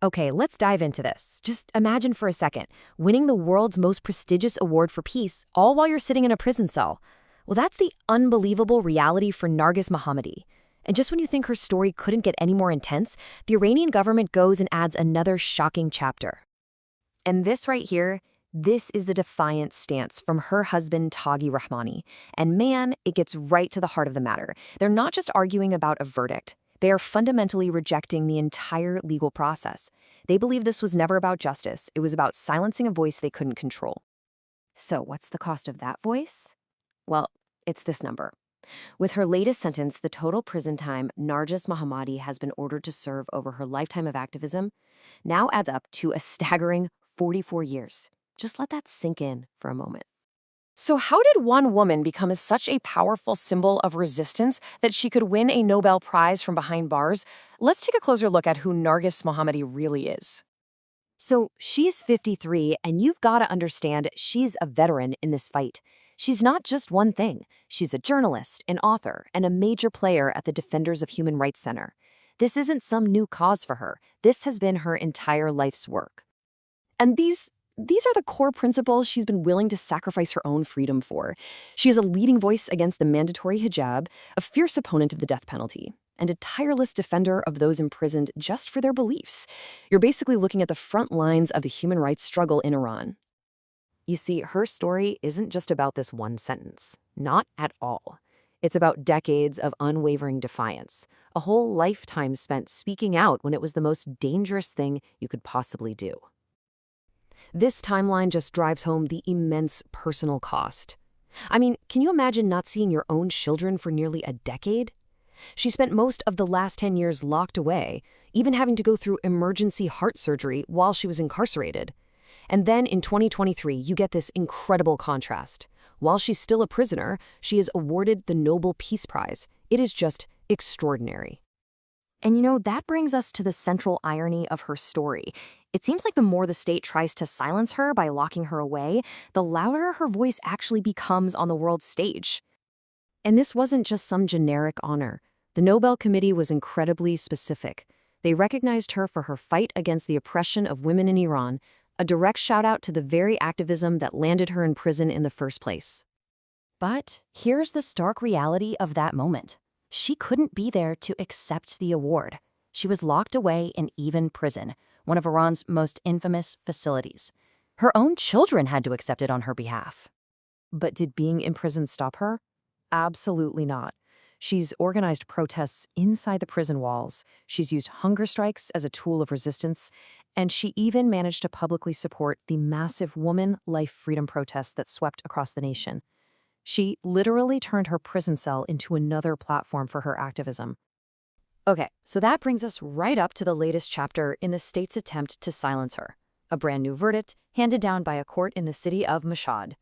Okay, let's dive into this. Just imagine for a second winning the world's most prestigious award for peace, all while you're sitting in a prison cell. Well, that's the unbelievable reality for Narges Mohammadi. And just when you think her story couldn't get any more intense, the Iranian government goes and adds another shocking chapter. And this right here, this is the defiant stance from her husband, Taghi Rahmani. And man, it gets right to the heart of the matter. They're not just arguing about a verdict. They are fundamentally rejecting the entire legal process. They believe this was never about justice. It was about silencing a voice they couldn't control. So what's the cost of that voice? Well, it's this number. With her latest sentence, the total prison time Narges Mohammadi has been ordered to serve over her lifetime of activism now adds up to a staggering 44 years. Just let that sink in for a moment. So how did one woman become such a powerful symbol of resistance that she could win a Nobel Prize from behind bars? Let's take a closer look at who Narges Mohammadi really is. So she's 53, and you've got to understand she's a veteran in this fight. She's not just one thing. She's a journalist, an author, and a major player at the Defenders of Human Rights Center. This isn't some new cause for her. This has been her entire life's work. And these are the core principles she's been willing to sacrifice her own freedom for. She is a leading voice against the mandatory hijab, a fierce opponent of the death penalty, and a tireless defender of those imprisoned just for their beliefs. You're basically looking at the front lines of the human rights struggle in Iran. You see, her story isn't just about this one sentence. Not at all. It's about decades of unwavering defiance, a whole lifetime spent speaking out when it was the most dangerous thing you could possibly do. This timeline just drives home the immense personal cost. I mean, can you imagine not seeing your own children for nearly a decade? She spent most of the last 10 years locked away, even having to go through emergency heart surgery while she was incarcerated. And then in 2023, you get this incredible contrast. While she's still a prisoner, she is awarded the Nobel Peace Prize. It is just extraordinary. And that brings us to the central irony of her story. It seems like the more the state tries to silence her by locking her away, the louder her voice actually becomes on the world stage. And this wasn't just some generic honor. The Nobel Committee was incredibly specific. They recognized her for her fight against the oppression of women in Iran, a direct shout-out to the very activism that landed her in prison in the first place. But here's the stark reality of that moment. She couldn't be there to accept the award. She was locked away in Evin prison, one of Iran's most infamous facilities. Her own children had to accept it on her behalf. But did being in prison stop her? Absolutely not. She's organized protests inside the prison walls. She's used hunger strikes as a tool of resistance, and she even managed to publicly support the massive woman life freedom protests that swept across the nation. She literally turned her prison cell into another platform for her activism. Okay, so that brings us right up to the latest chapter in the state's attempt to silence her. A brand new verdict handed down by a court in the city of Mashhad.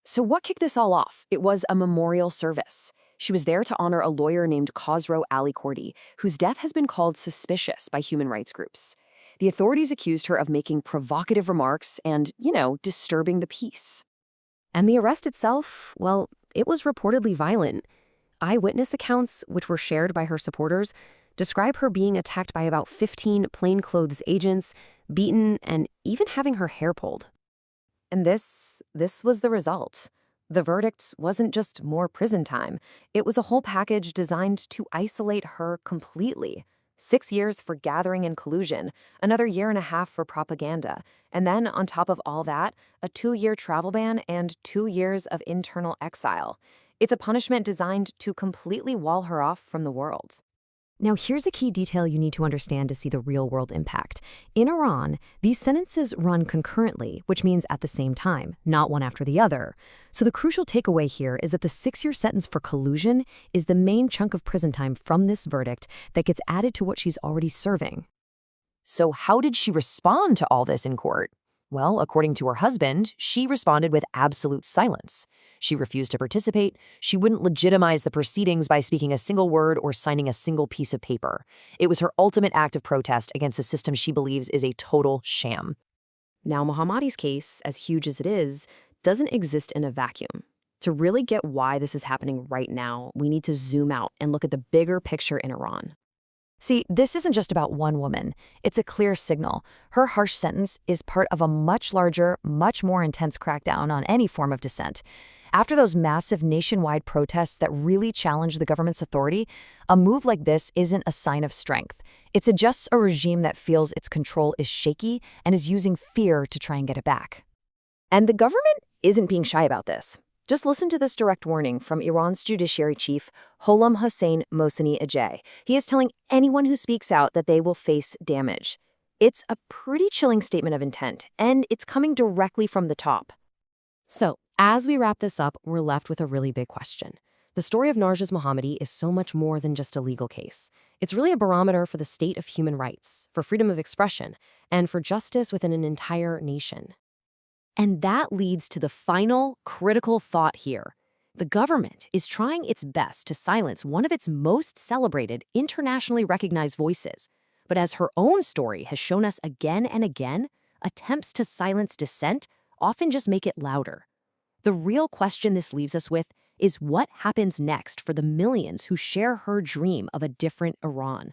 So what kicked this all off? It was a memorial service. She was there to honor a lawyer named Khosrow Ali Kordi, whose death has been called suspicious by human rights groups. The authorities accused her of making provocative remarks and, disturbing the peace. And the arrest itself, well, it was reportedly violent. Eyewitness accounts, which were shared by her supporters, describe her being attacked by about 15 plainclothes agents, beaten, and even having her hair pulled. And this was the result. The verdict wasn't just more prison time. It was a whole package designed to isolate her completely. 6 years for gathering and collusion, another 1.5 years for propaganda, and then, on top of all that, a 2-year travel ban and 2 years of internal exile. It's a punishment designed to completely wall her off from the world. Now, here's a key detail you need to understand to see the real-world impact. In Iran, these sentences run concurrently, which means at the same time, not one after the other. So the crucial takeaway here is that the 6-year sentence for collusion is the main chunk of prison time from this verdict that gets added to what she's already serving. So how did she respond to all this in court? Well, according to her husband, she responded with absolute silence. She refused to participate. She wouldn't legitimize the proceedings by speaking a single word or signing a single piece of paper. It was her ultimate act of protest against a system she believes is a total sham. Now, Mohammadi's case, as huge as it is, doesn't exist in a vacuum. To really get why this is happening right now, we need to zoom out and look at the bigger picture in Iran. See, this isn't just about one woman. It's a clear signal. Her harsh sentence is part of a much larger, much more intense crackdown on any form of dissent. After those massive nationwide protests that really challenged the government's authority, a move like this isn't a sign of strength. It suggests a regime that feels its control is shaky and is using fear to try and get it back. And the government isn't being shy about this. Just listen to this direct warning from Iran's judiciary chief, Gholam Hossein Mohseni-Ejei. He is telling anyone who speaks out that they will face damage. It's a pretty chilling statement of intent, and it's coming directly from the top. So, as we wrap this up, we're left with a really big question. The story of Narges Mohammadi is so much more than just a legal case. It's really a barometer for the state of human rights, for freedom of expression, and for justice within an entire nation. And that leads to the final critical thought here. The government is trying its best to silence one of its most celebrated, internationally recognized voices. But as her own story has shown us again and again, attempts to silence dissent often just make it louder. The real question this leaves us with is what happens next for the millions who share her dream of a different Iran?